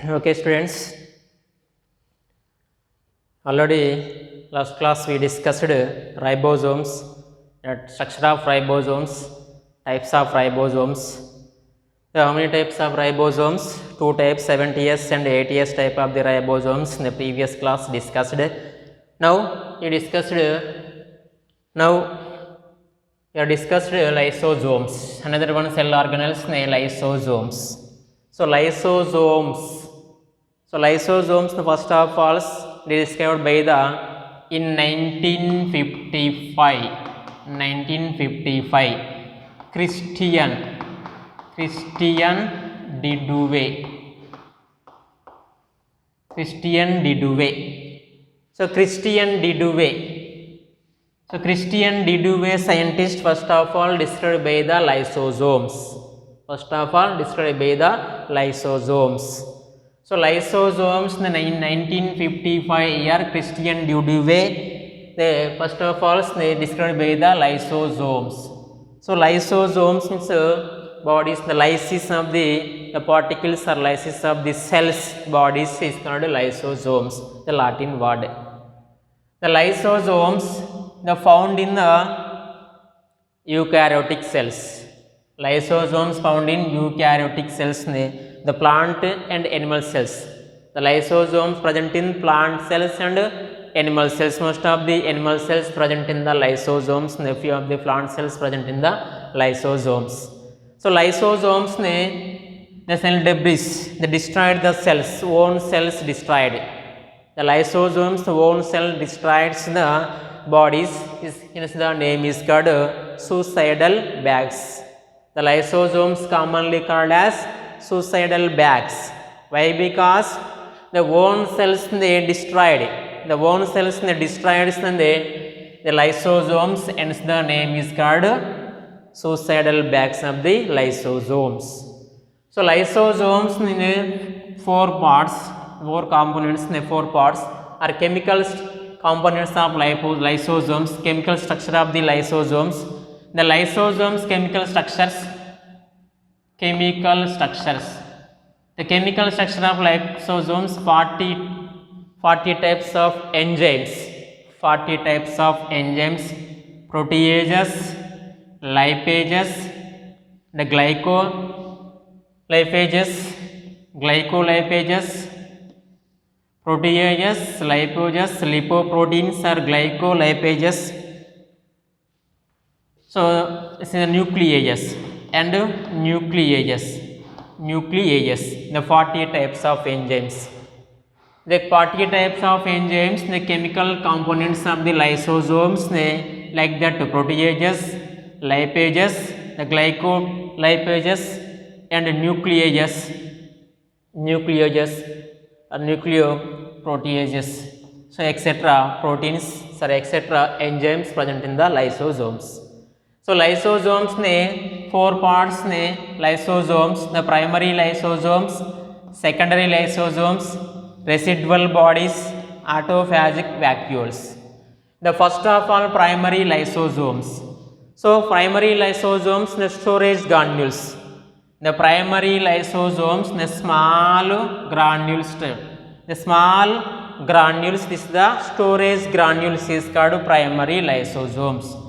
Okay, students. Already last class we discussed ribosomes, structure of ribosomes, types of ribosomes. So how many types of ribosomes? Two types, 70S and 80S type of the ribosomes in the previous class discussed. Now we discussed lysosomes. Another one cell organelles lysosomes. So lysosomes first of all discovered by the in 1955 Christian Didoué. So Christian Didoué scientist first of all described by the lysosomes. So lysosomes in 1955 year Christian Didoué they first of all they described by the lysosomes. So lysosomes means bodies, the lysis of the particles or lysis of the cells bodies is called lysosomes, the Latin word. The lysosomes they found in the eukaryotic cells. Lysosomes found in eukaryotic cells, the plant and animal cells. The lysosomes present in plant cells and animal cells. Most of the animal cells present in the lysosomes, and a few of the plant cells present in the lysosomes. So lysosomes the cell debris, they destroyed the cells, own cells destroyed. The lysosomes own cell destroys the bodies, hence the name is called suicidal bags. The lysosomes commonly called as suicidal bags. Why? Because the own cells they destroyed. The own cells they destroyed the lysosomes, hence the name is called suicidal bags of the lysosomes. So lysosomes in four components are chemical components of lysosomes, chemical structure of the lysosomes. The lysosomes chemical structures. The chemical structure of lysosomes 40 types of enzymes. Proteases, lipases, the glycolipases, proteases, lipases, lipoproteins or glycolipases. So this is the nucleases, the 40 types of enzymes. The 40 types of enzymes, the chemical components of the lysosomes, like that proteases, lipases, the glycolipases and nucleoproteases, so etc. proteins or etc. enzymes present in the lysosomes. So lysosomes four parts lysosomes, the primary lysosomes, secondary lysosomes, residual bodies, autophagic vacuoles. The first of all primary lysosomes. So primary lysosomes the storage granules. The primary lysosomes the small granules. The small granules, this is the storage granules is called primary lysosomes.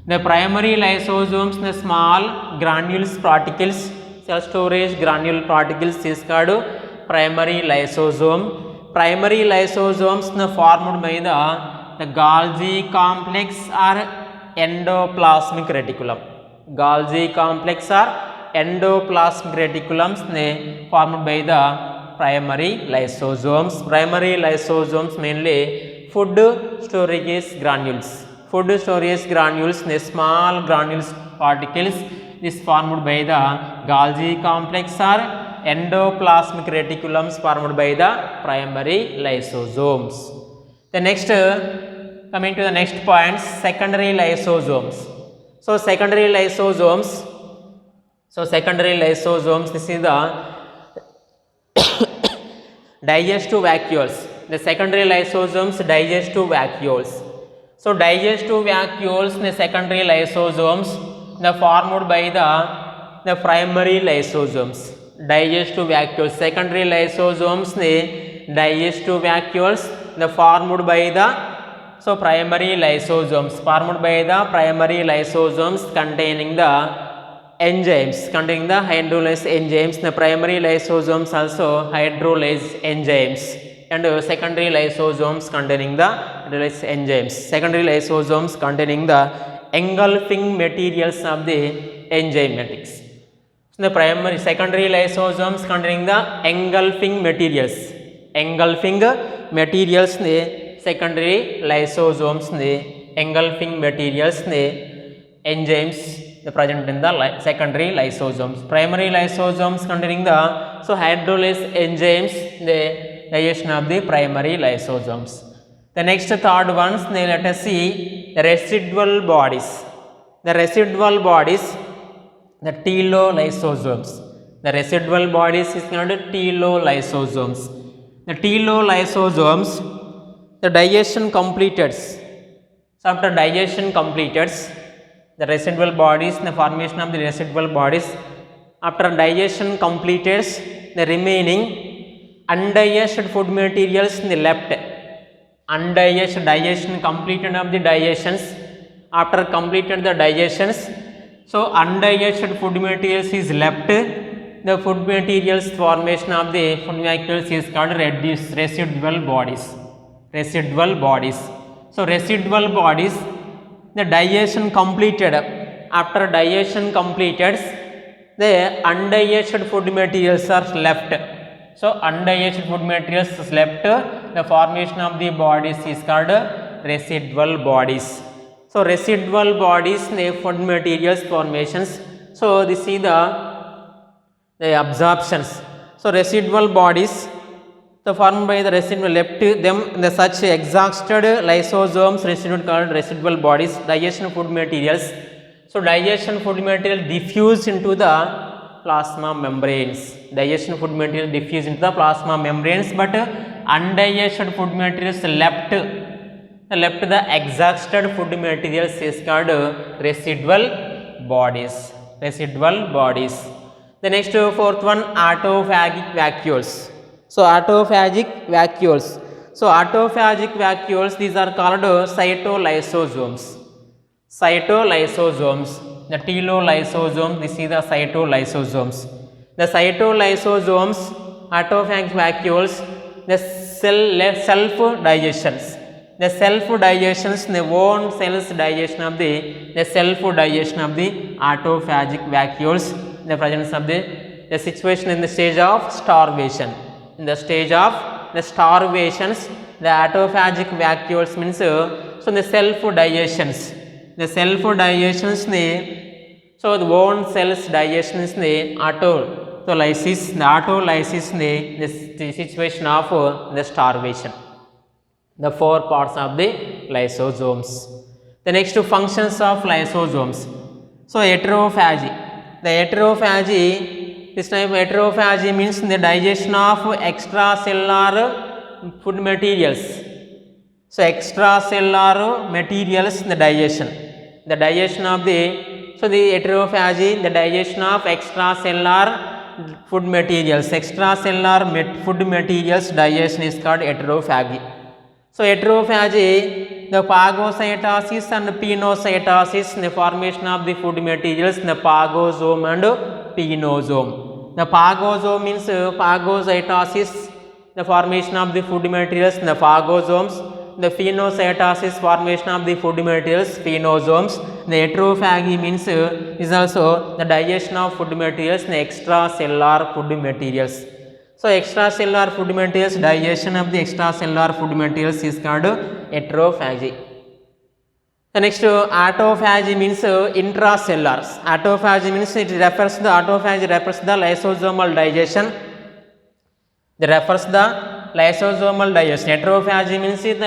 The primary lysosomes the small granules particles, cell storage granule particles is called primary lysosome. Primary lysosomes formed by the Golgi complex or endoplasmic reticulum. Golgi complex or endoplasmic reticulums formed by the primary lysosomes. Primary lysosomes mainly food storage granules. The small granules particles is formed by the Golgi complex or endoplasmic reticulums formed by the primary lysosomes. The next coming to the next point, secondary lysosomes. So secondary lysosomes, this is the digestive vacuoles. The secondary lysosomes digestive vacuoles. So digestive vacuoles the secondary lysosomes formed by the primary lysosomes. digestive vacuoles. Secondary lysosomes ne digestive vacuoles formed by the primary lysosomes, formed by the primary lysosomes containing the enzymes, containing the hydrolase enzymes. The primary lysosomes also hydrolase enzymes, and secondary lysosomes containing the hydrolase enzymes. Secondary lysosomes containing the engulfing materials of the enzymatics. So the primary secondary lysosomes containing the engulfing materials, engulfing materials ne secondary lysosomes ne engulfing materials ne enzymes present in the secondary lysosomes. Primary lysosomes containing the hydrolase enzymes, the digestion of the primary lysosomes. The next third ones, let us see the residual bodies. The residual bodies, the telolysosomes. The residual bodies is called telolysosomes. The telolysosomes, the digestion completed. So after digestion completed, the residual bodies, the formation of the residual bodies, after digestion completed, the remaining undigested food materials in the left. Undigested digestion completed of the digestions. After completed the digestions, so undigested food materials is left. The food materials formation of the food vacuoles is called residual bodies. Residual bodies. So residual bodies, the digestion completed. After digestion completed, the undigested food materials are left. So undigested food materials is left. The formation of the bodies is called residual bodies. So residual bodies, the food materials formations. So this is the absorptions. So residual bodies, so formed by the residual left them the such exhausted lysosomes residual called residual bodies. Digestion food materials. So digestion food material diffuse into the plasma membranes. Digestion food material diffuse into the plasma membranes, but undigested food materials left the exhausted food materials is called residual bodies. Residual bodies. The next fourth one, autophagic vacuoles. So autophagic vacuoles. So autophagic vacuoles, these are called cytolysosomes. Cytolysosomes. The telolysosomes, this is the cytolysosomes. The cytolysosomes, autophagic vacuoles, the self digestions. The self digestions, the own cells digestion of the self digestion of the autophagic vacuoles, the presence of the situation in the stage of starvation. In the stage of the starvations, the autophagic vacuoles means so the self digestions. The self digestions ne, so the own cells digestions ne autolysis. The autolysis ne, the situation of the starvation. The four parts of the lysosomes. The next functions of lysosomes. So heterophagy. The heterophagy, this type of heterophagy means the digestion of extracellular food materials. So extracellular materials, the digestion. The digestion of the, so the heterophagy, the digestion of extracellular food materials. Extracellular food materials digestion is called heterophagy. So heterophagy, the phagocytosis and penocytosis, the formation of the food materials, the phagosome and penosome. The phagosome means phagocytosis, the formation of the food materials, the phagosomes. The penocytosis, formation of the food materials, phenosomes. The heterophagy means is also the digestion of food materials, the extracellular food materials. So extracellular food materials, digestion of the extracellular food materials is called heterophagy. The next autophagy means intracellular. Autophagy means it refers to the autophagy refers to the lysosomal digestion. It refers to the lysosomal digestion. Heterophagy means it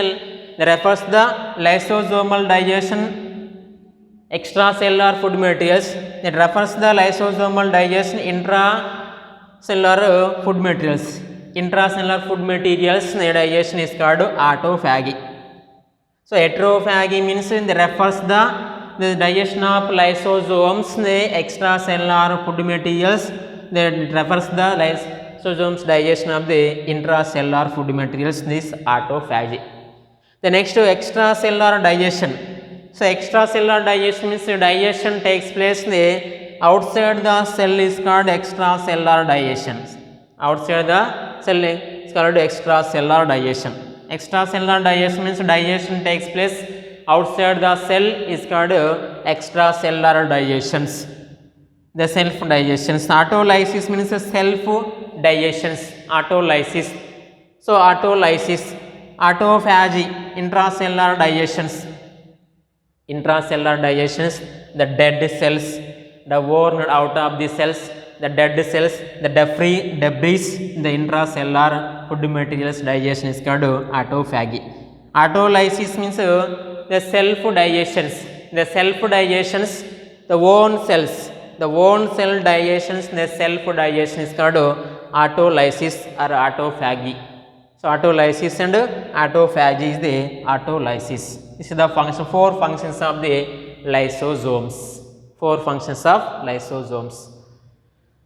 refers to the lysosomal digestion, extracellular food materials. It refers to the lysosomal digestion, intracellular food materials. Intracellular food materials digestion is called autophagy. So heterophagy means it refers the digestion of lysosomes, extracellular food materials, that refers the lysosomes digestion of the intracellular food materials, this autophagy. The next extracellular digestion. So extracellular digestion means digestion takes place in the outside the cell is called extracellular digestion. Outside the cell is called extracellular digestion. Extracellular digestion means digestion takes place outside the cell is called extracellular digestions. The self digestions. Autolysis means self digestions. Autolysis. So autolysis, autophagy, intracellular digestions. Intracellular digestions, the dead cells, the worn out of the cells, the dead cells, the debris, the intracellular food materials digestion is called autophagy. Autolysis means the self digestions, the self digestions, the own cells, the own cell digestions, the self digestion is called autolysis or autophagy. So autolysis and autophagy is the autolysis. This is the function, 4 functions of the lysosomes. 4 functions of lysosomes.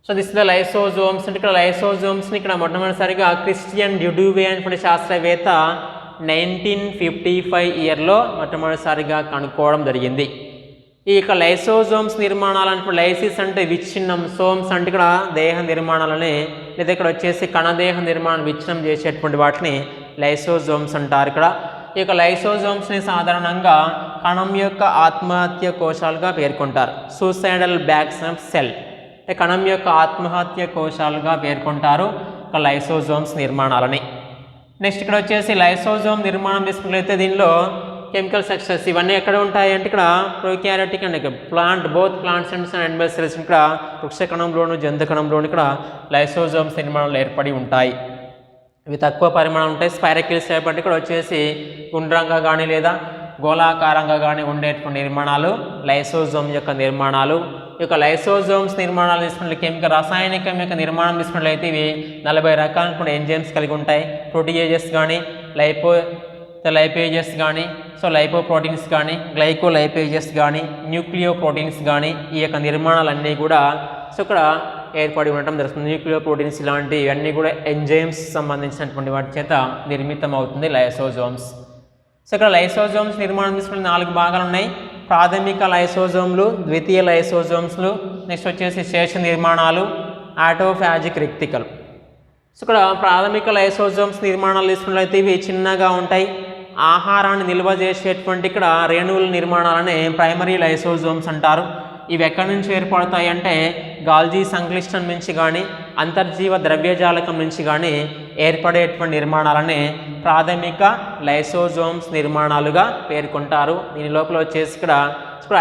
So this is the lysosomes. And ఇక్కడ lysosomes ని ఇక్కడ మొట్టమొదటిసారిగా Christian డ్యూడువే అనే శాస్త్రవేత్త 1955 ఇయర్లో మొట్టమొదటిసారిగా కనుక్కోవడం జరిగింది. ఈ యొక్క లైసోజోమ్స్ నిర్మాణాలు అంటే లైసిస్ అంటే విచ్ఛిన్నం, సోమ్స్ అంటే ఇక్కడ దేహ నిర్మాణాలని లేదా ఇక్కడ వచ్చేసి కణదేహ నిర్మాణం విచ్ఛిన్నం చేసేటువంటి వాటిని లైసోజోమ్స్ అంటారు. ఇక్కడ ఈ యొక్క లైసోజోమ్స్ని సాధారణంగా కణం యొక్క ఆత్మహత్య కోశాలుగా పేర్కొంటారు. సూసైడల్ బ్యాగ్స్ ఆఫ్ సెల్ అంటే కణం యొక్క ఆత్మహత్య కోశాలుగా పేర్కొంటారు ఒక లైసోజోమ్స్ నిర్మాణాలని. నెక్స్ట్ ఇక్కడ వచ్చేసి లైసోజోమ్ నిర్మాణం తీసుకున్నట్లయితే దీనిలో కెమికల్ స్ట్రక్చర్స్ ఇవన్నీ ఎక్కడ ఉంటాయి అంటే ఇక్కడ prokaryotic and plant, both plants and animal cells ఇక్కడ వృక్ష కణంలోను జంతు కణంలోను ఇక్కడ లైసోజోమ్స్ నిర్మాణాలు ఏర్పడి ఉంటాయి. ఇవి తక్కువ పరిమాణం ఉంటాయి. స్పైరకిల్స్ ఏర్పడి ఇక్కడ వచ్చేసి గుండ్రంగా కానీ లేదా గోళాకారంగా కానీ ఉండేటువంటి నిర్మాణాలు లైసోజోమ్ యొక్క నిర్మాణాలు. ఈ యొక్క లైసోజోమ్స్ నిర్మాణాలు తీసుకున్నట్లయితే కెమికల్ రసాయనికం యొక్క నిర్మాణం తీసుకున్నట్లయితే ఇవి 40 రకాల ఎంజైమ్స్ కలిగి ఉంటాయి. ప్రోటీయేజెస్ కానీ, లైపేజెస్ కానీ, సో లైపోప్రోటీన్స్ కానీ, గ్లైకోలైపేజెస్ కానీ, న్యూక్లియో ప్రోటీన్స్ కానీ ఈ యొక్క నిర్మాణాలన్నీ కూడా సో ఇక్కడ ఏర్పడి ఉండటం జరుగుతుంది. న్యూక్లియో ప్రోటీన్స్ ఇలాంటి ఇవన్నీ కూడా ఎంజైమ్స్ సంబంధించినటువంటి వాటి చేత నిర్మితం అవుతుంది లైసోజోమ్స్. సో ఇక్కడ లైసోజోమ్స్ నిర్మాణం తీసుకునే 4 భాగాలు ఉన్నాయి. ప్రాథమిక లైసోజోమ్లు, ద్వితీయ లైసోజోమ్స్లు, నెక్స్ట్ వచ్చేసి శేష నిర్మాణాలు, ఆటోఫాజిక్ రెక్టికల్. సో ఇక్కడ ప్రాథమిక లైసోజోమ్స్ నిర్మాణాలు తీసుకున్నట్లయితే ఇవి చిన్నగా ఉంటాయి. ఆహారాన్ని నిల్వ చేసేటువంటి ఇక్కడ రేణువుల నిర్మాణాలనే ప్రైమరీ లైసోజోమ్స్ అంటారు. ఇవి ఎక్కడి నుంచి ఏర్పడతాయి అంటే గాల్జీ సంక్లిష్టం నుంచి కానీ అంతర్జీవ ద్రవ్యజాలకం నుంచి కానీ ఏర్పడేటువంటి నిర్మాణాలనే ప్రాథమిక లైసోజోమ్స్ నిర్మాణాలుగా పేర్కొంటారు. దీని లోపల వచ్చేసి ఇక్కడ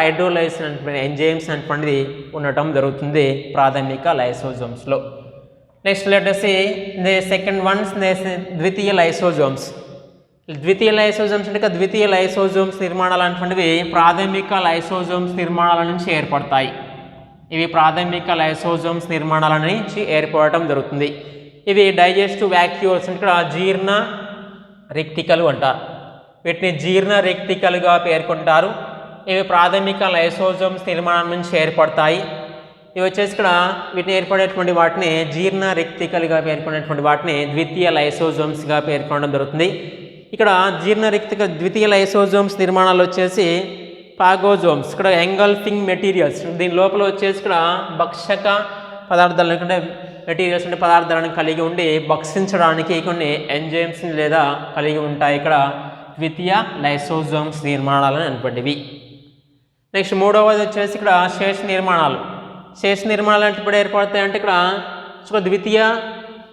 హైడ్రోలైసిస్ అనేటువంటి ఎంజైమ్స్ అనేటువంటిది ఉండటం జరుగుతుంది ప్రాథమిక లైసోజోమ్స్లో. Next let us see the second ones, ద్వితీయ లైసోజోమ్స్. ద్వితీయ లైసోజోమ్స్ అంటే ద్వితీయ లైసోజోమ్స్ నిర్మాణాలు అనేటువంటివి ప్రాథమిక లైసోజోమ్స్ నిర్మాణాల నుంచి ఏర్పడతాయి. ఇవి ప్రాథమిక లైసోజోమ్స్ నిర్మాణాల నుంచి ఏర్పడటం జరుగుతుంది. ఇవి డైజెస్టివ్ వ్యాక్యూల్స్ అంటే ఇక్కడ జీర్ణ రెక్టికలు అంటారు. వీటిని జీర్ణ రెక్టికలుగా పేర్కొంటారు. ఇవి ప్రాథమిక లైసోజోమ్స్ నిర్మాణం నుంచి ఏర్పడతాయి. ఇవి వచ్చేసి ఇక్కడ వీటిని ఏర్పడేటువంటి వాటిని జీర్ణ రెక్టికలుగా పేర్కొనేటువంటి వాటిని ద్వితీయ లైసోజోమ్స్గా పేర్కొనడం జరుగుతుంది. ఇక్కడ ద్వితీయ లైసోజోమ్స్ నిర్మాణాలు వచ్చేసి పాగోజోమ్స్, ఇక్కడ ఎంగల్ఫింగ్ మెటీరియల్స్, దీని లోపల వచ్చేసి ఇక్కడ భక్షక పదార్థాలు అంటే మెటీరియల్స్ అంటే పదార్థాలను కలిగి ఉండి భక్షించడానికి కొన్ని ఎంజైమ్స్ లేదా కలిగి ఉంటాయి. ఇక్కడ ద్వితీయ లైసోజోమ్స్ నిర్మాణాలు అనేటువంటివి. నెక్స్ట్ మూడవది వచ్చేసి ఇక్కడ శేష నిర్మాణాలు. శేష నిర్మాణాలు అంటే ఇప్పుడు ఏర్పడతాయి అంటే ఇక్కడ ద్వితీయ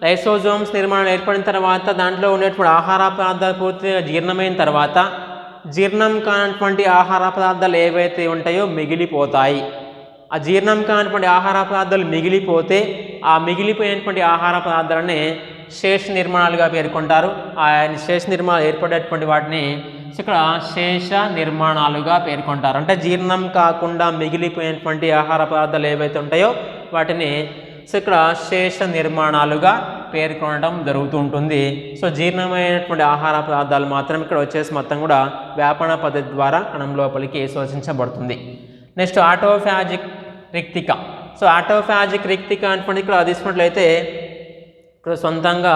లైసోజోమ్స్ నిర్మాణం ఏర్పడిన తర్వాత దాంట్లో ఉండేటువంటి ఆహార పదార్థాలు పూర్తిగా జీర్ణమైన తర్వాత జీర్ణం కానటువంటి ఆహార పదార్థాలు ఏవైతే ఉంటాయో మిగిలిపోతాయి. ఆ జీర్ణం కానటువంటి ఆహార పదార్థాలు మిగిలిపోతే ఆ మిగిలిపోయినటువంటి ఆహార పదార్థాలనే శేష నిర్మాణాలుగా పేర్కొంటారు. ఆ శేష నిర్మాణాలు ఏర్పడేటువంటి వాటిని ఇక్కడ శేష నిర్మాణాలుగా పేర్కొంటారు. అంటే జీర్ణం కాకుండా మిగిలిపోయినటువంటి ఆహార పదార్థాలు ఏవైతే ఉంటాయో వాటిని ఇక్కడ శేష నిర్మాణాలుగా పేర్కొనడం జరుగుతూ ఉంటుంది. సో జీర్ణమైనటువంటి ఆహార పదార్థాలు మాత్రం ఇక్కడ వచ్చేసి మొత్తం కూడా వ్యాపన పద్ధతి ద్వారా కణం లోపలికి శోషించబడుతుంది. నెక్స్ట్ ఆటోఫాజిక్ రెక్టిక. సో ఆటోఫాజిక్ రిక్తిక అనుకోండి ఇక్కడ తీసుకున్నట్లయితే ఇక్కడ సొంతంగా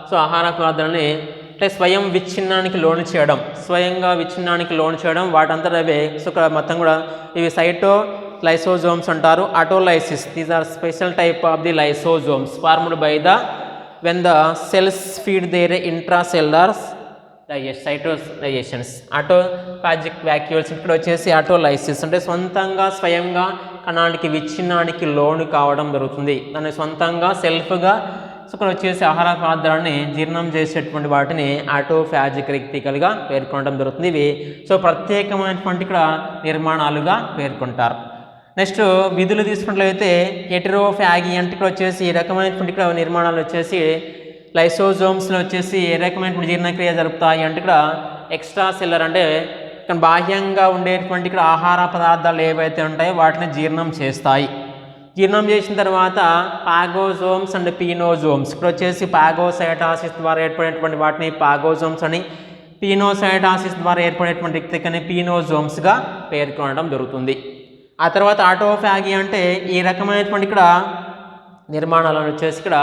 సో ఆహార పదార్థాలని అంటే స్వయం విచ్ఛిన్నానికి లోను చేయడం, స్వయంగా విచ్ఛిన్నానికి లోను చేయడం వాటంతట అవే. సో ఇక్కడ మొత్తం కూడా ఇవి సైటో లైసోజోమ్స్ అంటారు. Autolysis, these are special type of the lysosomes formed by the when the cells feed their intracellular digestions. Autophagic vacuoles ఇక్కడ వచ్చేసి ఆటోలైసిస్ అంటే సొంతంగా స్వయంగా కణానికి విచ్ఛిన్నానికి లోను కావడం జరుగుతుంది. దాన్ని సొంతంగా సెల్ఫ్గా సో ఇక్కడ వచ్చేసి ఆహార పదార్థాలని జీర్ణం చేసేటువంటి వాటిని ఆటోఫాజిక్ రిక్తికలుగా పేర్కొనడం జరుగుతుంది. ఇవి సో ప్రత్యేకమైనటువంటి ఇక్కడ నిర్మాణాలుగా పేర్కొంటారు. నెక్స్ట్ విధులు తీసుకున్నట్లయితే హెటెరోఫాగి అంటే ఇక్కడ వచ్చేసి ఈ రకమైనటువంటి ఇక్కడ నిర్మాణాలు వచ్చేసి లైసోజోమ్స్లో వచ్చేసి ఏ రకమైనటువంటి జీర్ణక్రియ జరుపుతాయి అంటే ఇక్కడ ఎక్స్ట్రా సెల్లర్ అంటే ఇక్కడ బాహ్యంగా ఉండేటువంటి ఇక్కడ ఆహార పదార్థాలు ఏవైతే ఉంటాయో వాటిని జీర్ణం చేస్తాయి. జీర్ణం చేసిన తర్వాత పాగోజోమ్స్ అండ్ పీనోజోమ్స్ ఇక్కడ వచ్చేసి పాగోసైటాసిస్ ద్వారా ఏర్పడేటువంటి వాటిని పాగోజోమ్స్ అని, పీనోసైటాసిస్ ద్వారా ఏర్పడేటువంటి రిక్తికని పీనోజోమ్స్గా పేర్కొనడం జరుగుతుంది. ఆ తర్వాత ఆటోఫాగి అంటే ఈ రకమైనటువంటి ఇక్కడ నిర్మాణాలను వచ్చేసి ఇక్కడ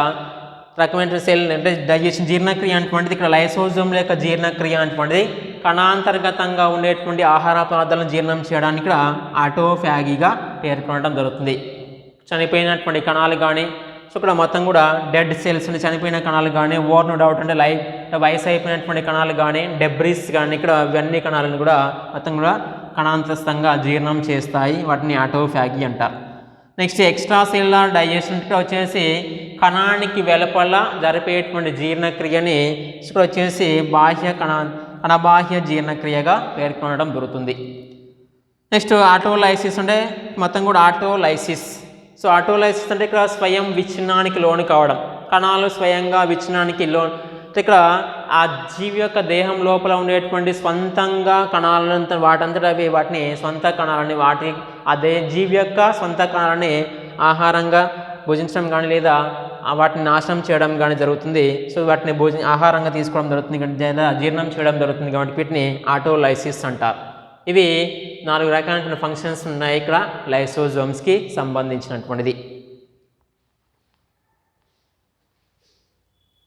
రకమైన సెల్ అంటే డైజెషన్ జీర్ణక్రియ అటువంటిది ఇక్కడ లైసోజోమ్ల యొక్క జీర్ణక్రియ అటువంటిది కణాంతర్గతంగా ఉండేటువంటి ఆహార పదార్థాలను జీర్ణం చేయడానికి ఇక్కడ ఆటోఫాగిగా పేర్కొనడం జరుగుతుంది. చనిపోయినటువంటి కణాలు కానీ సో ఇక్కడ మొత్తం కూడా డెడ్ సెల్స్ చనిపోయిన కణాలు కానీ ఓవర్న్ అవుట్ అంటే వయసు అయిపోయినటువంటి కణాలు కానీ డెబ్రిస్ కానీ ఇక్కడ ఇవన్నీ కణాలను కూడా మొత్తం కూడా కణాంతస్థంగా జీర్ణం చేస్తాయి. వాటిని ఆటోఫాగి అంటారు. నెక్స్ట్ ఎక్స్ట్రా సెల్యులార్ డైజెషన్ ఇక్కడ వచ్చేసి కణానికి వెలుపల జరిపేటువంటి జీర్ణక్రియని ఇక్కడ వచ్చేసి కణబాహ్య జీర్ణక్రియగా పేర్కొనడం జరుగుతుంది. నెక్స్ట్ ఆటోలైసిస్ అంటే మొత్తం కూడా ఆటోలైసిస్. సో ఆటోలైసిస్ అంటే ఇక్కడ స్వయం విచ్ఛిన్నానికి లోను కావడం, కణాలు స్వయంగా విచ్ఛిన్నానికి లోను ఇక్కడ ఆ జీవి యొక్క దేహం లోపల ఉండేటువంటి స్వంతంగా కణాలంతా వాటంతట అవి వాటిని సొంత కణాలని అదే జీవి యొక్క సొంత కణాలని ఆహారంగా భుజించడం కానీ లేదా వాటిని నాశనం చేయడం కానీ జరుగుతుంది. సో వాటిని ఆహారంగా తీసుకోవడం జరుగుతుంది లేదా జీర్ణం చేయడం జరుగుతుంది కాబట్టి వీటిని ఆటోలైసిస్ అంటారు. ఇవి 4 రకాలైన ఫంక్షన్స్ ఉన్నాయి ఇక్కడ లైసోజోమ్స్కి సంబంధించినటువంటిది.